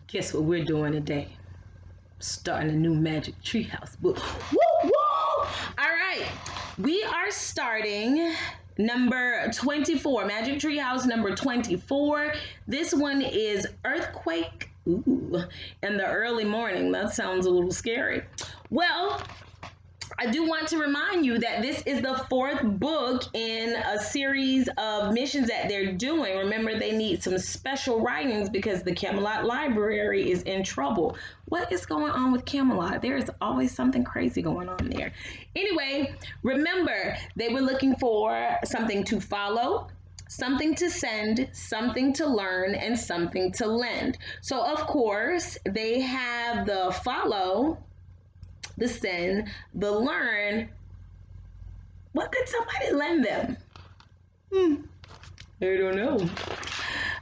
Guess what we're doing today? Starting a new Magic Treehouse book. Woo woo! All right, we are starting number 24, Magic Treehouse number 24. This one is Earthquake. Ooh, in the early morning. That sounds a little scary. Well, I do want to remind you that this is the fourth book in a series of missions that they're doing. Remember, they need some special writings because the Camelot Library is in trouble. What is going on with Camelot? There is always something crazy going on there. Anyway, remember, they were looking for something to follow, something to send, something to learn, and something to lend. So, of course, they have the follow, the send, the learn. What could somebody lend them? I don't know.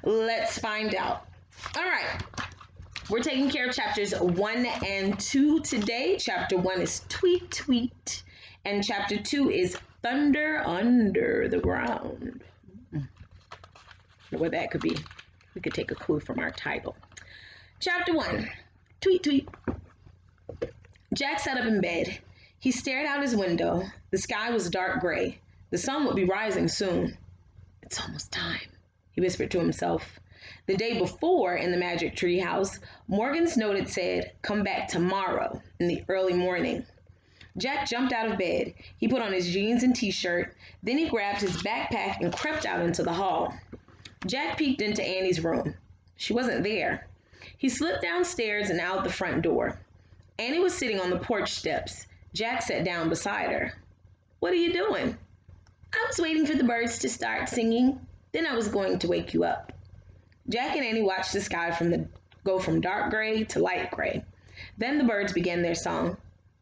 Let's find out. All right. We're taking care of chapters 1 and 2 today. Chapter 1 is Tweet Tweet, and chapter 2 is Thunder Under the Ground. What that could be. We could take a clue from our title. Chapter 1, Tweet Tweet. Jack sat up in bed. He stared out his window. The sky was dark gray. The sun would be rising soon. It's almost time, he whispered to himself. The day before, in the Magic Tree House, Morgan's note had said, "Come back tomorrow in the early morning." Jack jumped out of bed. He put on his jeans and t-shirt. Then he grabbed his backpack and crept out into the hall. Jack peeked into Annie's room. She wasn't there. He slipped downstairs and out the front door. Annie was sitting on the porch steps. Jack sat down beside her. "What are you doing?" "I was waiting for the birds to start singing. Then I was going to wake you up." Jack and Annie watched the sky go from dark gray to light gray. Then the birds began their song.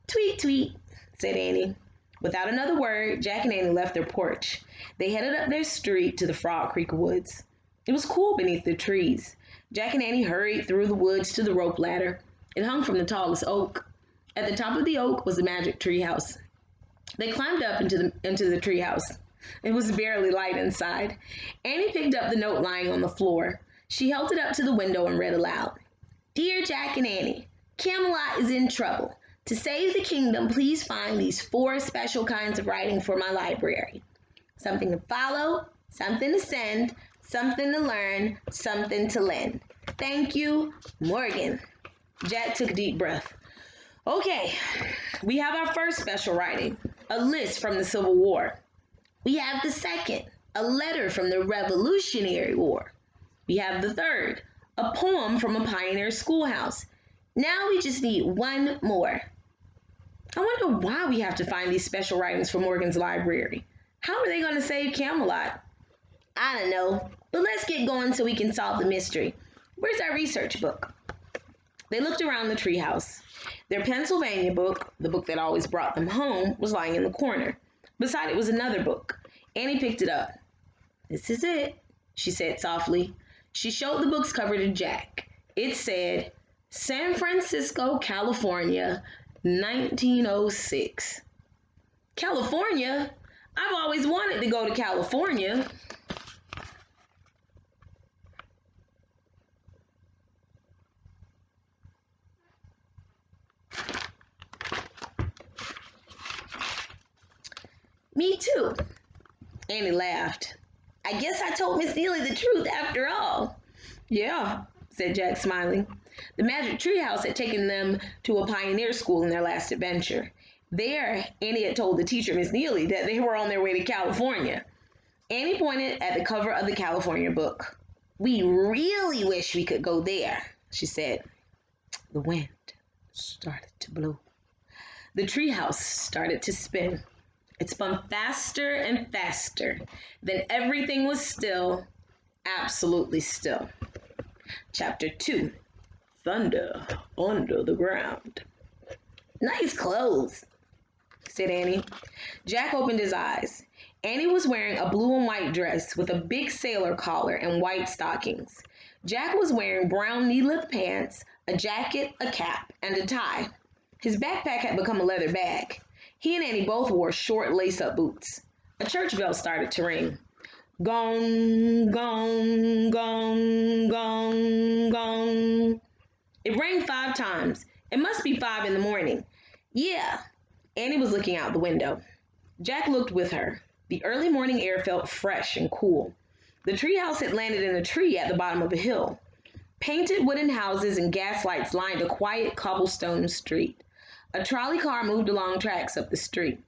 "Tweet, tweet," said Annie. Without another word, Jack and Annie left their porch. They headed up their street to the Frog Creek woods. It was cool beneath the trees. Jack and Annie hurried through the woods to the rope ladder. It hung from the tallest oak. At the top of the oak was the Magic Tree House. They climbed up into the tree house. It was barely light inside. Annie picked up the note lying on the floor. She held it up to the window and read aloud. "Dear Jack and Annie, Camelot is in trouble. To save the kingdom, please find these 4 special kinds of writing for my library. Something to follow, something to send, something to learn, something to lend. Thank you, Morgan." Jack took a deep breath. Okay, we have our first special writing, a list from the Civil War. We have the second, a letter from the Revolutionary War. We have the third, a poem from a pioneer schoolhouse. Now we just need one more. I wonder why we have to find these special writings for Morgan's library. How are they going to save Camelot? I don't know, but let's get going so we can solve the mystery. Where's our research book? They looked around the treehouse. Their Pennsylvania book, the book that always brought them home, was lying in the corner. Beside it was another book. Annie picked it up. "This is it," she said softly. She showed the book's cover to Jack. It said, San Francisco, California, 1906. California? I've always wanted to go to California. Me too. Annie laughed. "I guess I told Miss Neely the truth after all." "Yeah," said Jack, smiling. The Magic Treehouse had taken them to a pioneer school in their last adventure. There, Annie had told the teacher, Miss Neely, that they were on their way to California. Annie pointed at the cover of the California book. "We really wish we could go there," she said. The wind started to blow. The treehouse started to spin. It spun faster and faster. Then everything was still, absolutely still. Chapter 2, Thunder Under the Ground. "Nice clothes," said Annie. Jack opened his eyes. Annie was wearing a blue and white dress with a big sailor collar and white stockings. Jack was wearing brown knee-length pants, a jacket, a cap, and a tie. His backpack had become a leather bag. He and Annie both wore short lace-up boots. A church bell started to ring. Gong, gong, gong, gong, gong. It rang 5 times. It must be 5 in the morning. Yeah. Annie was looking out the window. Jack looked with her. The early morning air felt fresh and cool. The treehouse had landed in a tree at the bottom of a hill. Painted wooden houses and gas lights lined a quiet cobblestone street. A trolley car moved along tracks up the street.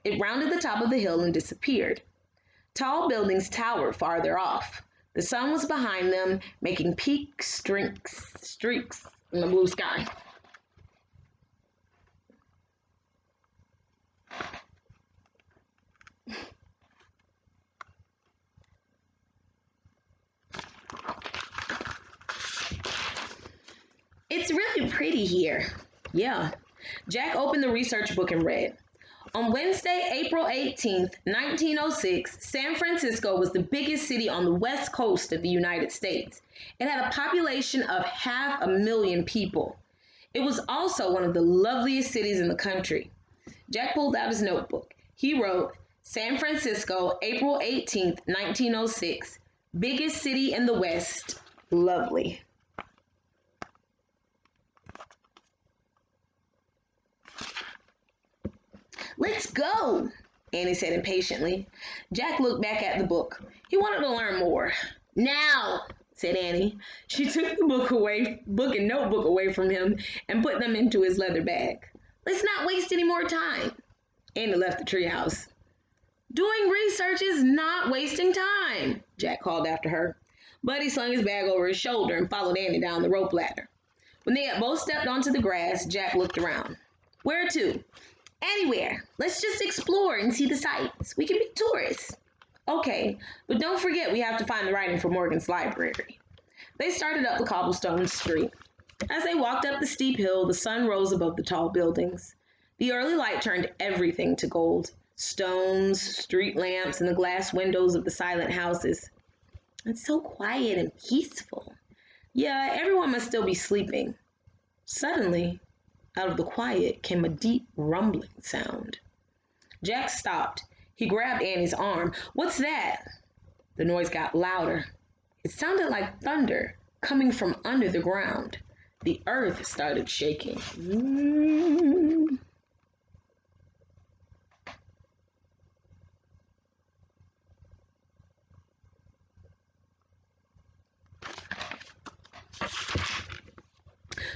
It rounded the top of the hill and disappeared. Tall buildings towered farther off. The sun was behind them, making peak streaks in the blue sky. It's really pretty here. Yeah. Jack opened the research book and read. On Wednesday, April 18th, 1906, San Francisco was the biggest city on the west coast of the United States. It had a population of 500,000 people. It was also one of the loveliest cities in the country. Jack pulled out his notebook. He wrote, San Francisco, April 18th, 1906, biggest city in the West, lovely. Let's go, Annie said impatiently. Jack looked back at the book. He wanted to learn more. Now, said Annie. She took the book and notebook away from him and put them into his leather bag. Let's not waste any more time. Annie left the treehouse. Doing research is not wasting time, Jack called after her. Buddy slung his bag over his shoulder and followed Annie down the rope ladder. When they had both stepped onto the grass, Jack looked around. Where to? Anywhere. Let's just explore and see the sights. We can be tourists. Okay, but don't forget we have to find the writing for Morgan's library. They started up the cobblestone street. As they walked up the steep hill, the sun rose above the tall buildings. The early light turned everything to gold. Stones, street lamps, and the glass windows of the silent houses. It's so quiet and peaceful. Yeah, everyone must still be sleeping. Suddenly, out of the quiet came a deep rumbling sound. Jack stopped. He grabbed Annie's arm. What's that? The noise got louder. It sounded like thunder coming from under the ground. The earth started shaking.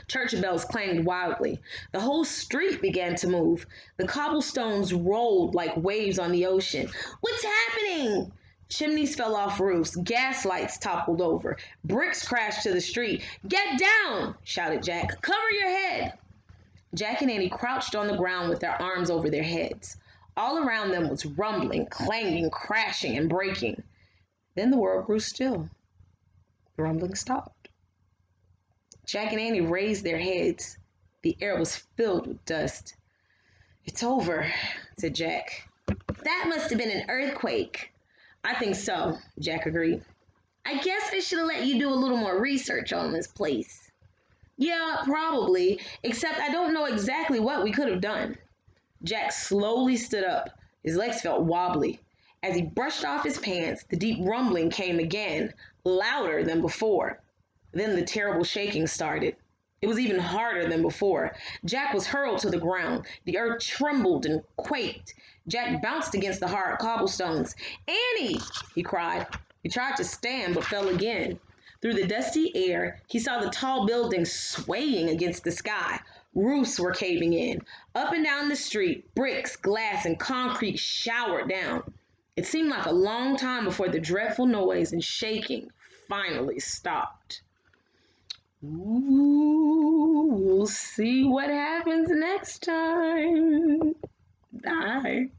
Church bells clanged wildly. The whole street began to move. The cobblestones rolled like waves on the ocean. What's happening? Chimneys fell off roofs. Gas lights toppled over. Bricks crashed to the street. Get down, shouted Jack. Cover your head. Jack and Annie crouched on the ground with their arms over their heads. All around them was rumbling, clanging, crashing, and breaking. Then the world grew still. The rumbling stopped. Jack and Annie raised their heads. The air was filled with dust. It's over, said Jack. That must have been an earthquake. I think so, Jack agreed. I guess I should have let you do a little more research on this place. Yeah, probably, except I don't know exactly what we could have done. Jack slowly stood up. His legs felt wobbly. As he brushed off his pants, the deep rumbling came again, louder than before. Then the terrible shaking started. It was even harder than before. Jack was hurled to the ground. The earth trembled and quaked. Jack bounced against the hard cobblestones. Annie, he cried. He tried to stand but fell again. Through the dusty air, he saw the tall buildings swaying against the sky. Roofs were caving in. Up and down the street, bricks, glass, and concrete showered down. It seemed like a long time before the dreadful noise and shaking finally stopped. Ooh, we'll see what happens next time. Bye.